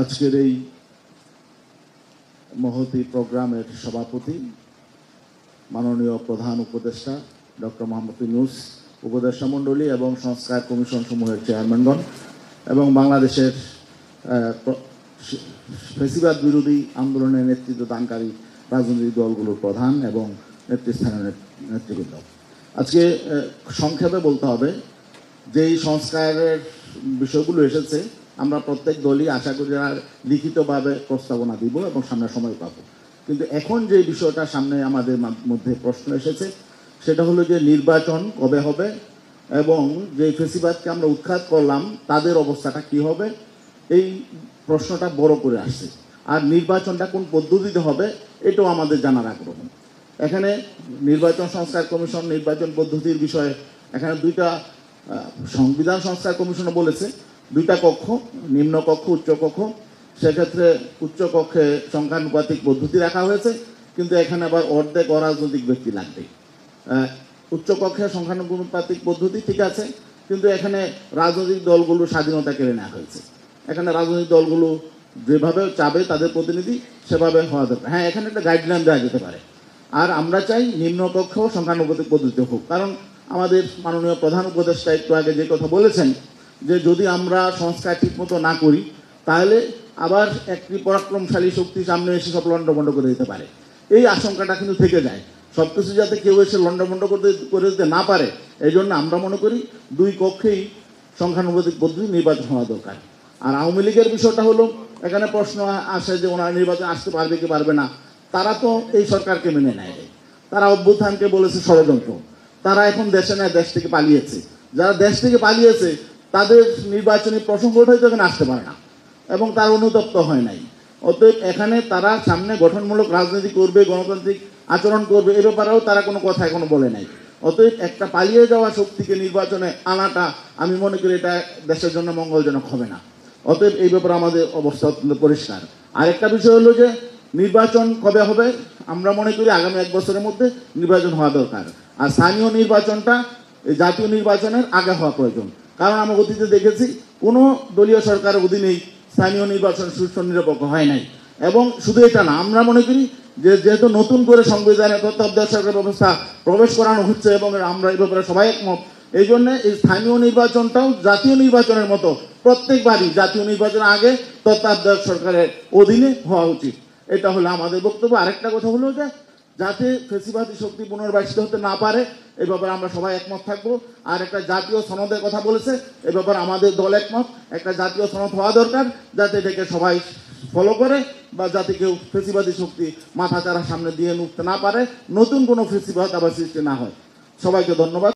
আজকের এই মহতী প্রোগ্রামের সভাপতি মাননীয় প্রধান উপদেষ্টা ডক্টর মোহাম্মদ ইউনূস, উপদেষ্টা মণ্ডলী এবং সংস্কার কমিশন সমূহের চেয়ারম্যানগণ এবং বাংলাদেশের ফ্যাসিবাদ বিরোধী আন্দোলনের নেতৃত্ব দানকারী রাজনৈতিক দলগুলোর প্রধান এবং নেতৃস্থানীয় নেতৃবৃন্দ, আজকে সংক্ষেপে বলতে হবে যে এই সংস্কারের বিষয়গুলো এসেছে আমরা প্রত্যেক দলই আশা করি লিখিতভাবে প্রস্তাবনা দিব এবং সামনে সময় পাব। কিন্তু এখন যে বিষয়টা সামনে আমাদের মধ্যে প্রশ্ন এসেছে সেটা হলো যে নির্বাচন কবে হবে এবং যে ফ্যাসিবাদকে আমরা উৎখাত করলাম তাদের অবস্থাটা কি হবে, এই প্রশ্নটা বড় করে আসছে। আর নির্বাচনটা কোন পদ্ধতিতে হবে এটাও আমাদের জানার আগ্রহ। এখানে নির্বাচন সংস্কার কমিশন নির্বাচন পদ্ধতির বিষয়ে এখানে দুইটা সংবিধান সংস্কার কমিশনও বলেছে দুইটা কক্ষ, নিম্ন কক্ষ উচ্চ কক্ষ। সেক্ষেত্রে উচ্চ কক্ষে সংখ্যানুপাতিক পদ্ধতি রাখা হয়েছে, কিন্তু এখানে আবার অর্ধেক অরাজনৈতিক ব্যক্তি লাগবে। উচ্চ কক্ষে সংখ্যানুপাতিক পদ্ধতি ঠিক আছে, কিন্তু এখানে রাজনৈতিক দলগুলো স্বাধীনতা কেড়ে নেওয়া হয়েছে। এখানে রাজনৈতিক দলগুলো যেভাবে চাবে তাদের প্রতিনিধি সেভাবে হওয়া দরকার। হ্যাঁ, এখানে একটা গাইডলাইন দেওয়া যেতে পারে। আর আমরা চাই নিম্নকক্ষ সংখ্যানুপাতিক পদ্ধতি হোক, কারণ আমাদের মাননীয় প্রধান উপদেষ্টা একটু আগে যে কথা বলেছেন যে যদি আমরা সংস্কার ঠিকমতো না করি তাহলে আবার একটি পরাক্রমশালী শক্তি সামনে এসে সব লণ্ডভণ্ড করে দিতে পারে। এই আশঙ্কাটা কিন্তু থেকে যায়। সব কিছু যাতে কেউ এসে লণ্ডভণ্ড করে দিতে না পারে, এই জন্য আমরা মনে করি দুই কক্ষেই সংখ্যানুপাতিক পদ্ধতি নির্বাচন হওয়া দরকার। আর আওয়ামী লীগের বিষয়টা হলো এখানে প্রশ্ন আসে যে ওনারা নির্বাচন আসতে পারবে কি পারবে না। তারা তো এই সরকারকে মেনে নেয়, তারা অভ্যুত্থানকে বলেছে ষড়যন্ত্র। তারা এখন দেশে নেয়, দেশ থেকে পালিয়েছে। যারা দেশ থেকে পালিয়েছে তাদের নির্বাচনী প্রসঙ্গটা হয়তো এখানে আসতে পারে না এবং তার অনুতপ্ত হয় নাই। অতএব এখানে তারা সামনে গঠনমূলক রাজনীতি করবে, গণতান্ত্রিক আচরণ করবে, এ ব্যাপারেও তারা কোনো কথা এখনো বলে নাই। অতএব একটা পালিয়ে যাওয়া শক্তিকে নির্বাচনে আনাটা আমি মনে করি এটা দেশের জন্য মঙ্গলজনক হবে না। অতএব এই ব্যাপারে আমাদের অবস্থা অত্যন্ত পরিষ্কার। আরেকটা বিষয় হলো যে নির্বাচন কবে হবে, আমরা মনে করি আগামী 1 বছরের মধ্যে নির্বাচন হওয়া দরকার। আর স্থানীয় নির্বাচনটা জাতীয় নির্বাচনের আগে হওয়া প্রয়োজন, কারণ আমরা অতীতে দেখেছি কোনো দলীয় সরকারের অধীনেই স্থানীয় নির্বাচন সুষ্ঠু নিরপেক্ষ হয় নাই। এবং শুধু এটা না, আমরা মনে করি যে যেহেতু নতুন করে সংবিধানে তত্ত্বাবধায়ক সরকার ব্যবস্থা প্রবেশ করানো হচ্ছে এবং আমরা এই ব্যাপারে সবাই একমত, এই জন্য এই স্থানীয় নির্বাচনটাও জাতীয় নির্বাচনের মতো প্রত্যেকবারই জাতীয় নির্বাচনের আগে তত্ত্বাবধায়ক সরকারের অধীনে হওয়া উচিত। এটা হলো আমাদের বক্তব্য। আরেকটা কথা হলো যে যাতে ফ্যাসিবাদী শক্তি পুনর্বাসিত হতে না পারে এ ব্যাপারে আমরা সবাই একমত থাকবো। আর একটা জাতীয় সনদের কথা বলেছে, এ ব্যাপারে আমাদের দল একমত। একটা জাতীয় সনদ হওয়া দরকার যাতে এটাকে সবাই ফলো করে বা যাতে কেউ ফ্যাসিবাদী শক্তি মাথা চারা সামনে দিয়ে উঠতে না পারে, নতুন কোনো ফ্যাসিবাদ আবার সৃষ্টি না হয়। সবাইকে ধন্যবাদ।